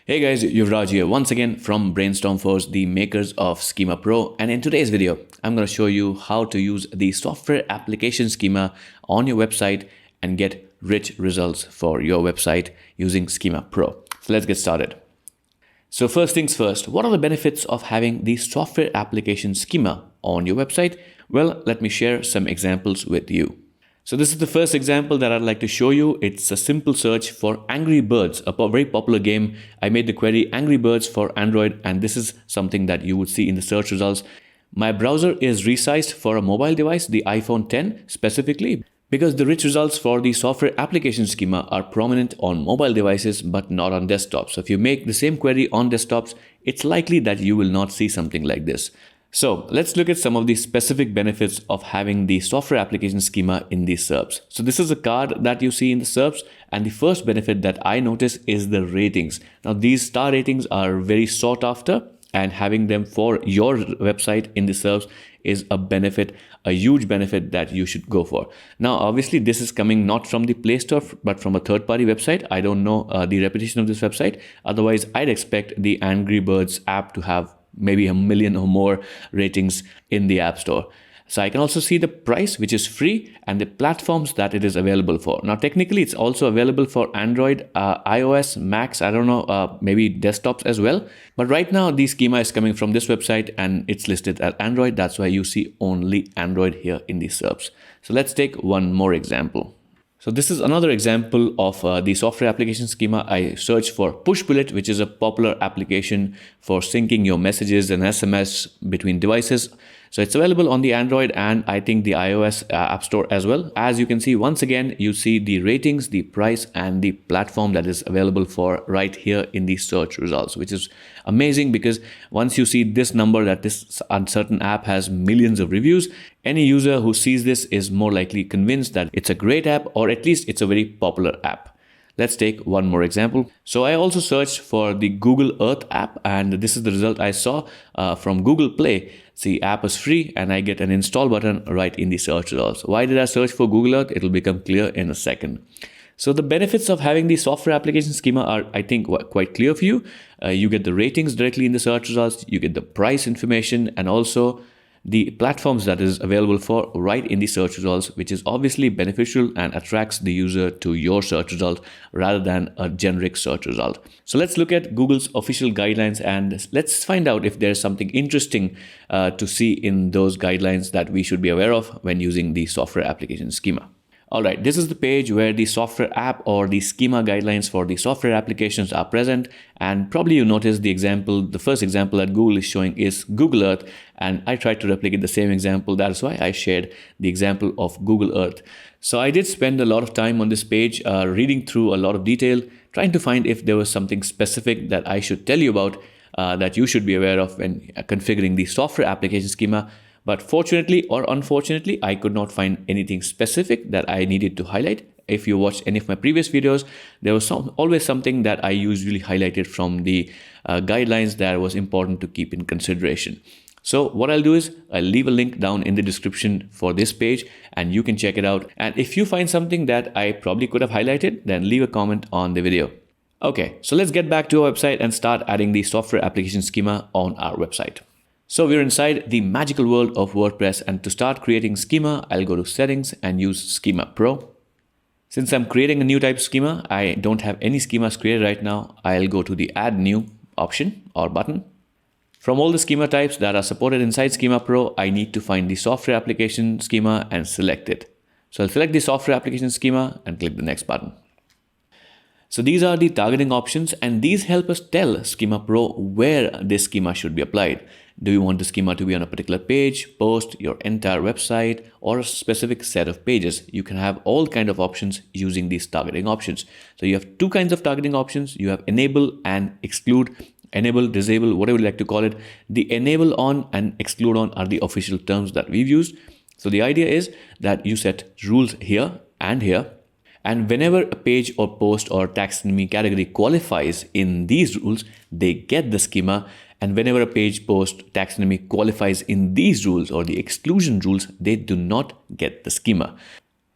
Hey guys, Yuvraj here once again from Brainstorm Force, the makers of Schema Pro. And in today's video, I'm going to show you how to use the software application schema on your website and get rich results for your website using Schema Pro. So let's get started. So first things first, what are the benefits of having the software application schema on your website? Well, let me share some examples with you. So this is the first example that I'd like to show you. It's a simple search for Angry Birds, a very popular game. I made the query Angry Birds for Android, and this is something that you would see in the search results. My browser is resized for a mobile device, the iPhone 10 specifically, because the rich results for the software application schema are prominent on mobile devices but not on desktops. So if you make the same query on desktops, it's likely that you will not see something like this. So let's look at some of the specific benefits of having the software application schema in these SERPs. So this is a card that you see in the SERPs, and the first benefit that I notice is the ratings. Now these star ratings are very sought after, and having them for your website in the SERPs is a benefit, a huge benefit that you should go for. Now obviously this is coming not from the Play Store but from a third-party website. I don't know the reputation of this website. Otherwise I'd expect the Angry Birds app to have maybe 1 million or more ratings in the App Store. So I can also see the price, which is free, and the platforms that it is available for. Now technically it's also available for Android, iOS, Macs, I don't know, maybe desktops as well. But right now the schema is coming from this website and it's listed as Android. That's why you see only Android here in the SERPs. So let's take one more example. So this is another example of the software application schema. I searched for Pushbullet, which is a popular application for syncing your messages and SMS between devices. So it's available on the Android and I think the iOS App Store as well. As you can see, once again, you see the ratings, the price, and the platform that is available for right here in the search results, which is amazing because once you see this number that this uncertain app has millions of reviews, any user who sees this is more likely convinced that it's a great app, or at least it's a very popular app. Let's take one more example. So I also searched for the Google Earth app, and this is the result I saw from Google Play. The app is free and I get an install button right in the search results. Why did I search for Google Earth? It'll become clear in a second. So the benefits of having the software application schema are, I think, quite clear for you. You get the ratings directly in the search results, you get the price information, and also the platforms that is available for right in the search results, which is obviously beneficial and attracts the user to your search result rather than a generic search result. So let's look at Google's official guidelines and let's find out if there's something interesting to see in those guidelines that we should be aware of when using the software application schema. Alright, this is the page where the software app or the schema guidelines for the software applications are present, and probably you notice the first example that Google is showing is Google Earth, and I tried to replicate the same example. That's why I shared the example of Google Earth. So I did spend a lot of time on this page reading through a lot of detail, trying to find if there was something specific that I should tell you about that you should be aware of when configuring the software application schema. But fortunately or unfortunately, I could not find anything specific that I needed to highlight. If you watched any of my previous videos, there was always something that I usually highlighted from the guidelines that was important to keep in consideration. So what I'll do is I'll leave a link down in the description for this page and you can check it out. And if you find something that I probably could have highlighted, then leave a comment on the video. Okay, so let's get back to our website and start adding the software application schema on our website. So we're inside the magical world of WordPress, and to start creating schema, I'll go to settings and use Schema Pro. Since I'm creating a new type of schema, I don't have any schemas created right now. I'll go to the add new option or button. From all the schema types that are supported inside Schema Pro, I need to find the software application schema and select it. So I'll select the software application schema and click the next button. So these are the targeting options, and these help us tell Schema Pro where this schema should be applied. Do you want the schema to be on a particular page, post, your entire website, or a specific set of pages? You can have all kinds of options using these targeting options. So you have two kinds of targeting options. You have enable and exclude, enable, disable, whatever you like to call it. The enable on and exclude on are the official terms that we've used. So the idea is that you set rules here and here. And whenever a page or post or taxonomy category qualifies in these rules, they get the schema. And whenever a page, post, taxonomy qualifies in these rules or the exclusion rules, they do not get the schema.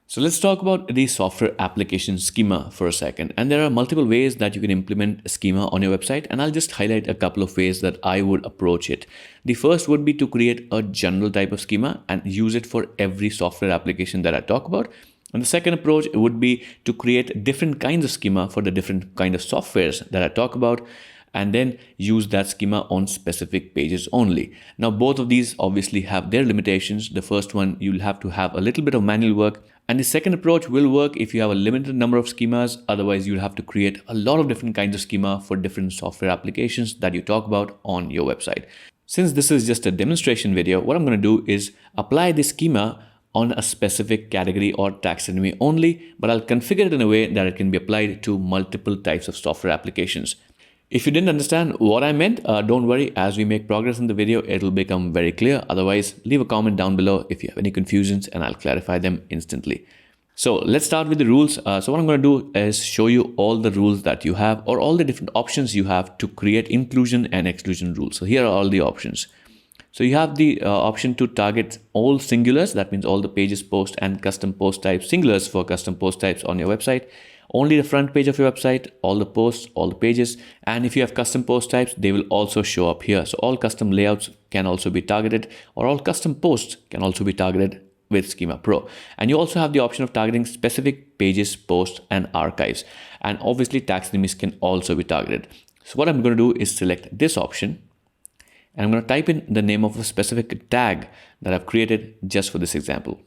So let's talk about the software application schema for a second. And there are multiple ways that you can implement a schema on your website. And I'll just highlight a couple of ways that I would approach it. The first would be to create a general type of schema and use it for every software application that I talk about. And the second approach would be to create different kinds of schema for the different kind of softwares that I talk about, and then use that schema on specific pages only. Now, both of these obviously have their limitations. The first one, you'll have to have a little bit of manual work. And the second approach will work if you have a limited number of schemas. Otherwise, you'll have to create a lot of different kinds of schema for different software applications that you talk about on your website. Since this is just a demonstration video, what I'm going to do is apply the schema on a specific category or taxonomy only, but I'll configure it in a way that it can be applied to multiple types of software applications. If you didn't understand what I meant, don't worry. As we make progress in the video, it'll become very clear. Otherwise, leave a comment down below if you have any confusions and I'll clarify them instantly. So let's start with the rules. So what I'm going to do is show you all the rules that you have, or all the different options you have to create inclusion and exclusion rules. So here are all the options. So you have the option to target all singulars. That means all the pages, post and custom post types, singulars for custom post types on your website. Only the front page of your website, all the posts, all the pages. And if you have custom post types, they will also show up here. So all custom layouts can also be targeted, or all custom posts can also be targeted with Schema Pro. And you also have the option of targeting specific pages, posts, and archives. And obviously taxonomies can also be targeted. So what I'm going to do is select this option, and I'm going to type in the name of a specific tag that I've created just for this example.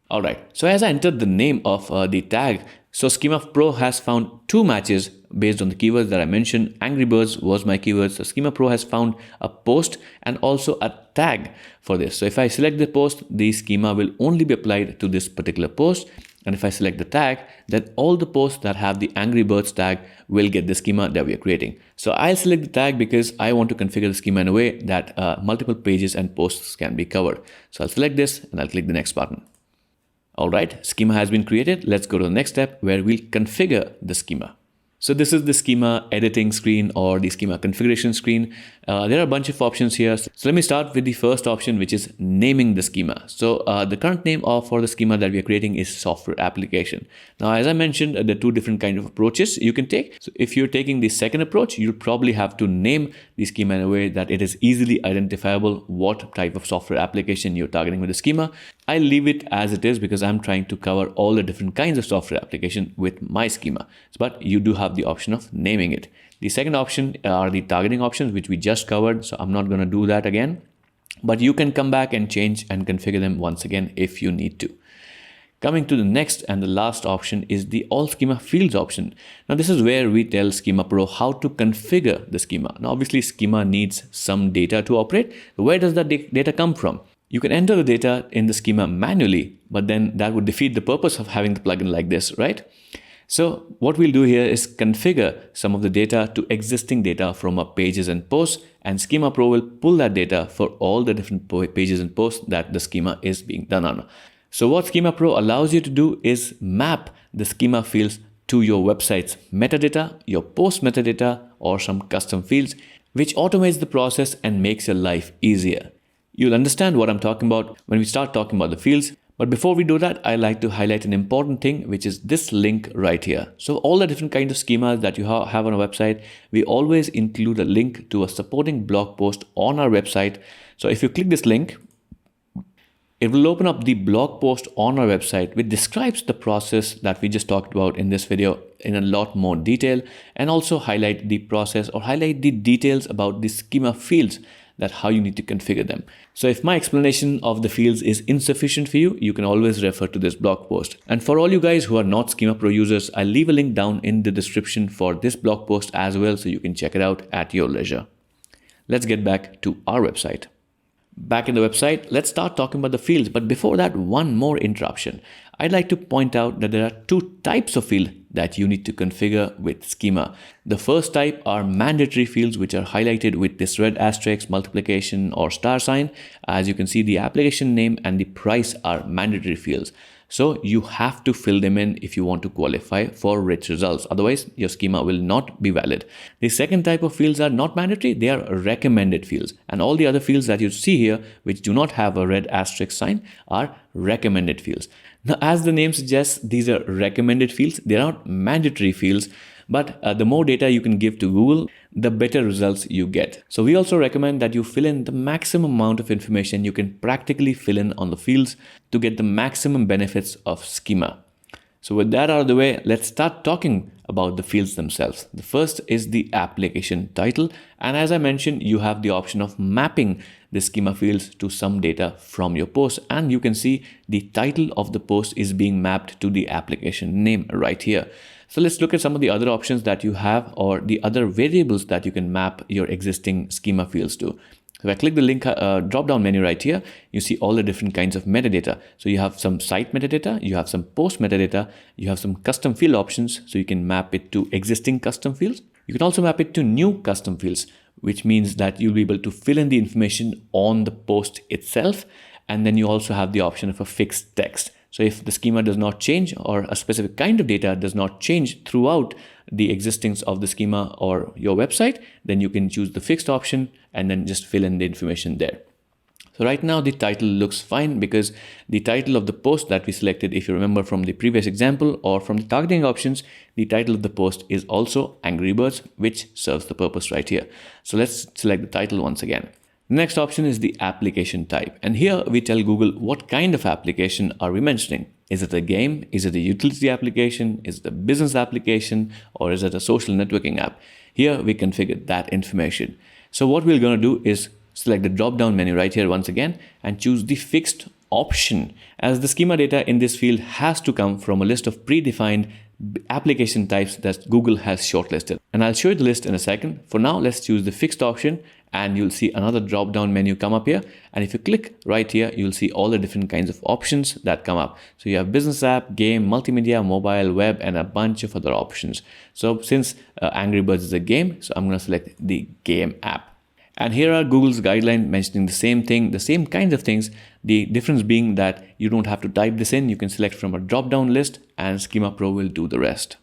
All right, so as I entered the name of the tag, so Schema Pro has found two matches based on the keywords that I mentioned. Angry Birds was my keyword. So Schema Pro has found a post and also a tag for this. So if I select the post, the schema will only be applied to this particular post. And if I select the tag, then all the posts that have the Angry Birds tag will get the schema that we are creating. So I'll select the tag because I want to configure the schema in a way that multiple pages and posts can be covered. So I'll select this and I'll click the next button. All right, schema has been created. Let's go to the next step where we'll configure the schema. So this is the schema editing screen or the schema configuration screen. There are a bunch of options here. So let me start with the first option, which is naming the schema. So the current name for the schema that we are creating is software application. Now, as I mentioned, there are two different kinds of approaches you can take. So if you're taking the second approach, you'll probably have to name the schema in a way that it is easily identifiable what type of software application you're targeting with the schema. I'll leave it as it is because I'm trying to cover all the different kinds of software application with my schema. But you do have the option of naming it. The second option are the targeting options, which we just covered. So I'm not going to do that again, but you can come back and change and configure them once again if you need to. Coming to the next and the last option is the all schema fields option. Now this is where we tell Schema Pro how to configure the schema. Now obviously schema needs some data to operate. Where does that data come from? You can enter the data in the schema manually, but then that would defeat the purpose of having the plugin like this, right? So what we'll do here is configure some of the data to existing data from our pages and posts, and Schema Pro will pull that data for all the different pages and posts that the schema is being done on. So what Schema Pro allows you to do is map the schema fields to your website's metadata, your post metadata, or some custom fields, which automates the process and makes your life easier. You'll understand what I'm talking about when we start talking about the fields. But before we do that, I like to highlight an important thing, which is this link right here. So all the different kinds of schemas that you have on a website, we always include a link to a supporting blog post on our website. So if you click this link, it will open up the blog post on our website, which describes the process that we just talked about in this video in a lot more detail, and also highlight the process or highlight the details about the schema fields, that how you need to configure them. So if my explanation of the fields is insufficient for you, you can always refer to this blog post. And for all you guys who are not Schema Pro users, I'll leave a link down in the description for this blog post as well, so you can check it out at your leisure. Let's get back to our website. Back in the website, let's start talking about the fields. But before that, one more interruption. I'd like to point out that there are two types of field that you need to configure with Schema. The first type are mandatory fields, which are highlighted with this red asterisk, multiplication, or star sign. As you can see, the application name and the price are mandatory fields. So you have to fill them in if you want to qualify for rich results. Otherwise, your schema will not be valid. The second type of fields are not mandatory. They are recommended fields. And all the other fields that you see here, which do not have a red asterisk sign, are recommended fields. Now, as the name suggests, these are recommended fields. They're not mandatory fields, but the more data you can give to Google, the better results you get. So we also recommend that you fill in the maximum amount of information you can practically fill in on the fields to get the maximum benefits of schema. So with that out of the way, let's start talking about the fields themselves. The first is the application title. And as I mentioned, you have the option of mapping the schema fields to some data from your post. And you can see the title of the post is being mapped to the application name right here. So let's look at some of the other options that you have, or the other variables that you can map your existing schema fields to. So if I click the link drop down menu right here, you see all the different kinds of metadata. So you have some site metadata, you have some post metadata, you have some custom field options. So you can map it to existing custom fields. You can also map it to new custom fields, which means that you'll be able to fill in the information on the post itself. And then you also have the option of a fixed text. So if the schema does not change, or a specific kind of data does not change throughout the existence of the schema or your website, then you can choose the fixed option and then just fill in the information there. So right now the title looks fine because the title of the post that we selected, if you remember from the previous example or from the targeting options, the title of the post is also Angry Birds, which serves the purpose right here. So let's select the title once again. The next option is the application type. And here we tell Google what kind of application are we mentioning. Is it a game? Is it a utility application? Is it a business application? Or is it a social networking app? Here we configure that information. So what we're going to do is select the drop down menu right here once again and choose the fixed option, as the schema data in this field has to come from a list of predefined application types that Google has shortlisted. And I'll show you the list in a second. For now, let's choose the fixed option, and you'll see another drop down menu come up here. And if you click right here, you'll see all the different kinds of options that come up. So you have business app, game, multimedia, mobile, web, and a bunch of other options. So since Angry Birds is a game, so I'm going to select the game app. And here are Google's guidelines mentioning the same thing, the same kinds of things. The difference being that you don't have to type this in. You can select from a drop down list and Schema Pro will do the rest.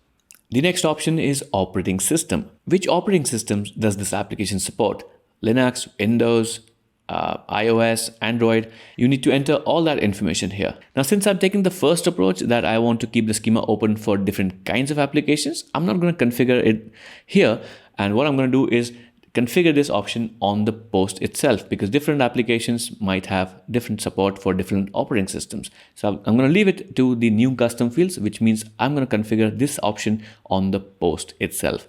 The next option is operating system. Which operating systems does this application support? Linux, Windows, iOS, Android. You need to enter all that information here. Now, since I'm taking the first approach that I want to keep the schema open for different kinds of applications, I'm not going to configure it here. And what I'm going to do is configure this option on the post itself, because different applications might have different support for different operating systems. So I'm going to leave it to the new custom fields, which means I'm going to configure this option on the post itself.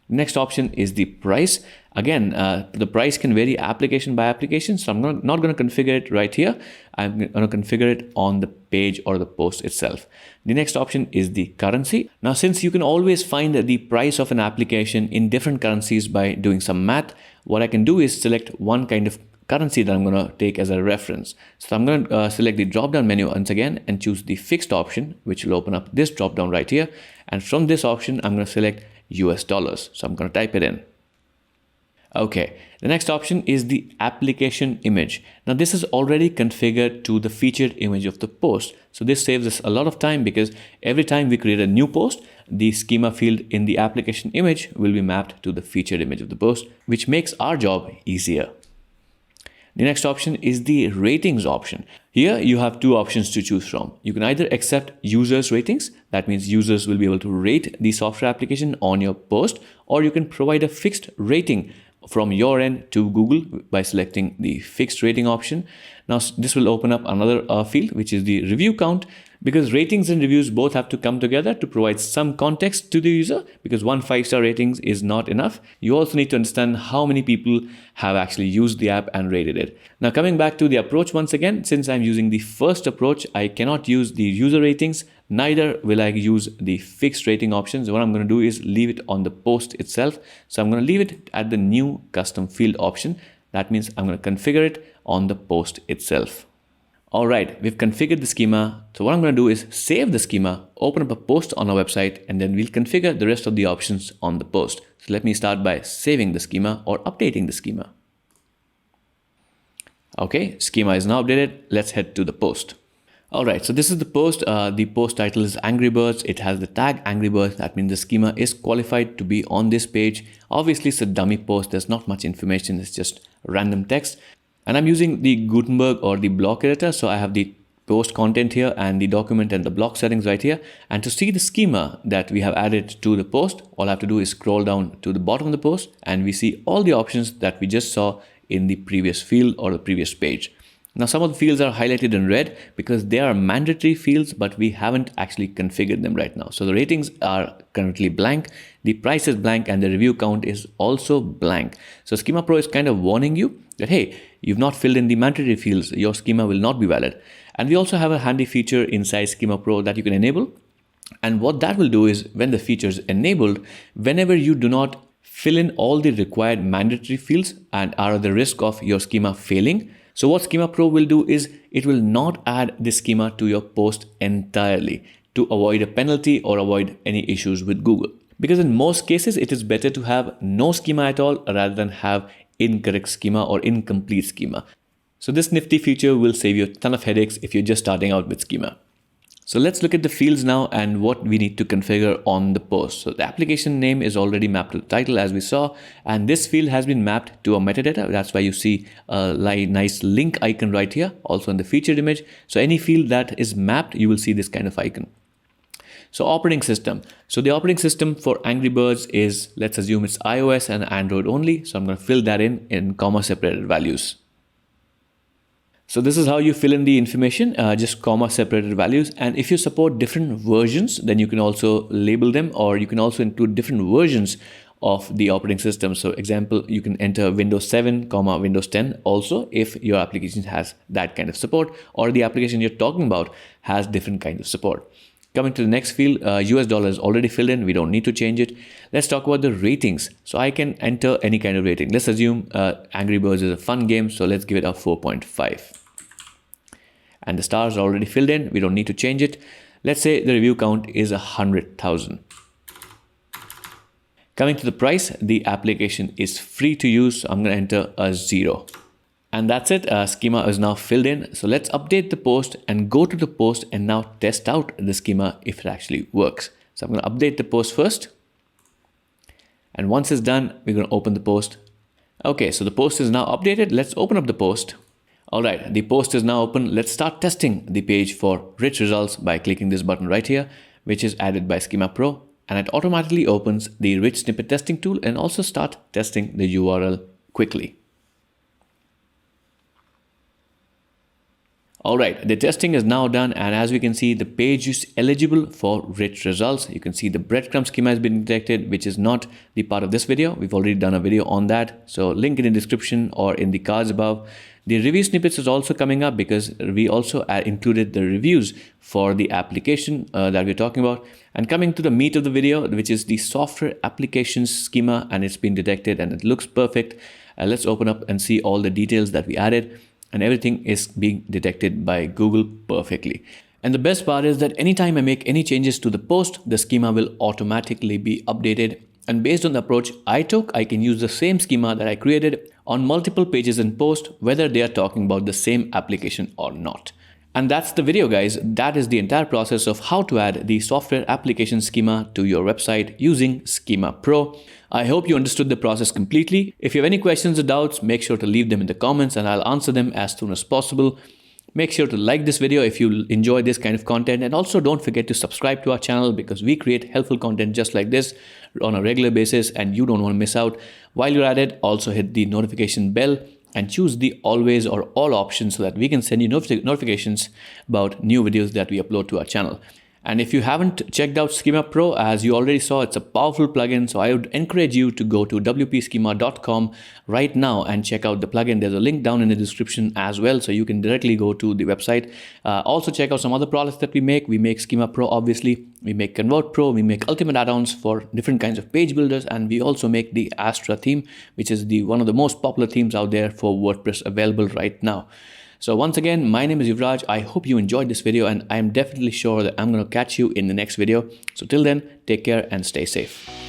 Next option is the price. Again, the price can vary application by application, so I'm not going to configure it right here. I'm going to configure it on the page or the post itself. The next option is the currency. Now, since you can always find the price of an application in different currencies by doing some math, what I can do is select one kind of currency that I'm going to take as a reference. So I'm going to select the drop down menu once again and choose the fixed option, which will open up this drop down right here. And from this option, I'm going to select US dollars. So I'm going to type it in. Okay, the next option is the application image. Now this is already configured to the featured image of the post. So this saves us a lot of time, because every time we create a new post, the schema field in the application image will be mapped to the featured image of the post, which makes our job easier. The next option is the ratings option. Here you have two options to choose from. You can either accept users ratings. That means users will be able to rate the software application on your post, or you can provide a fixed rating from your end to Google by selecting the fixed rating option. Now this will open up another field, which is the review count, because ratings and reviews both have to come together to provide some context to the user, because 1 5-star ratings is not enough. You also need to understand how many people have actually used the app and rated it. Now coming back to the approach once again, since I'm using the first approach, I cannot use the user ratings, neither will I use the fixed rating options. What I'm going to do is leave it on the post itself. So I'm going to leave it at the new custom field option. That means I'm going to configure it on the post itself. All right, we've configured the schema. So what I'm going to do is save the schema, open up a post on our website, and then we'll configure the rest of the options on the post. So let me start by saving the schema or updating the schema. Okay, schema is now updated. Let's head to the post. All right, so this is the post. The post title is Angry Birds. It has the tag Angry Birds. That means the schema is qualified to be on this page. Obviously, it's a dummy post. There's not much information. It's just random text. And I'm using the Gutenberg or the block editor. So I have the post content here and the document and the block settings right here. And to see the schema that we have added to the post, all I have to do is scroll down to the bottom of the post and we see all the options that we just saw in the previous field or the previous page. Now, some of the fields are highlighted in red because they are mandatory fields, but we haven't actually configured them right now. So the ratings are currently blank, the price is blank, and the review count is also blank. So Schema Pro is kind of warning you that, hey, you've not filled in the mandatory fields, your schema will not be valid. And we also have a handy feature inside Schema Pro that you can enable. And what that will do is when the feature is enabled, whenever you do not fill in all the required mandatory fields and are at the risk of your schema failing, so what Schema Pro will do is it will not add the schema to your post entirely to avoid a penalty or avoid any issues with Google. Because in most cases, it is better to have no schema at all rather than have incorrect schema or incomplete schema. So this nifty feature will save you a ton of headaches if you're just starting out with schema. So let's look at the fields now and what we need to configure on the post. So the application name is already mapped to the title as we saw, and this field has been mapped to a metadata. That's why you see a nice link icon right here, also in the featured image. So any field that is mapped, you will see this kind of icon. So operating system. So the operating system for Angry Birds is, let's assume it's iOS and Android only. So I'm going to fill that in comma separated values. So this is how you fill in the information, just comma separated values. And if you support different versions, then you can also label them, or you can also include different versions of the operating system. So example, you can enter Windows 7, Windows 10 also if your application has that kind of support, or the application you're talking about has different kinds of support. Coming to the next field, US dollar is already filled in. We don't need to change it. Let's talk about the ratings. So I can enter any kind of rating. Let's assume Angry Birds is a fun game. So let's give it a 4.5. And the stars are already filled in. We don't need to change it. Let's say the review count is 100,000. Coming to the price, the application is free to use. So I'm going to enter a 0. And that's it. Schema is now filled in. So let's update the post and go to the post and now test out the schema if it actually works. So I'm going to update the post first. And once it's done, we're going to open the post. Okay, so the post is now updated. Let's open up the post. All right, the post is now open. Let's start testing the page for rich results by clicking this button right here, which is added by Schema Pro. And it automatically opens the rich snippet testing tool and also start testing the URL quickly. All right, the testing is now done, and as we can see, the page is eligible for rich results. You can see the breadcrumb schema has been detected, which is not the part of this video. We've already done a video on that. So link in the description or in the cards above. The review snippets is also coming up because we also included the reviews for the application that we're talking about. And coming to the meat of the video, which is the software applications schema, and it's been detected and it looks perfect. Let's open up and see all the details that we added. And everything is being detected by Google perfectly. And the best part is that anytime I make any changes to the post, the schema will automatically be updated. And based on the approach I took, I can use the same schema that I created on multiple pages in post, whether they are talking about the same application or not. And that's the video, guys. That is the entire process of how to add the software application schema to your website using Schema Pro. I hope you understood the process completely. If you have any questions or doubts, make sure to leave them in the comments and I'll answer them as soon as possible. Make sure to like this video if you enjoy this kind of content, and also don't forget to subscribe to our channel because we create helpful content just like this on a regular basis and you don't want to miss out. While you're at it, also hit the notification bell and choose the always or all option so that we can send you notifications about new videos that we upload to our channel. And if you haven't checked out Schema Pro, as you already saw, it's a powerful plugin. So I would encourage you to go to wpschema.com right now and check out the plugin. There's a link down in the description as well, so you can directly go to the website. Also check out some other products that we make. We make Schema Pro, obviously. We make Convert Pro. We make Ultimate add-ons for different kinds of page builders. And we also make the Astra theme, which is one of the most popular themes out there for WordPress available right now. So once again, my name is Yuvraj. I hope you enjoyed this video, and I'm definitely sure that I'm going to catch you in the next video. So till then, take care and stay safe.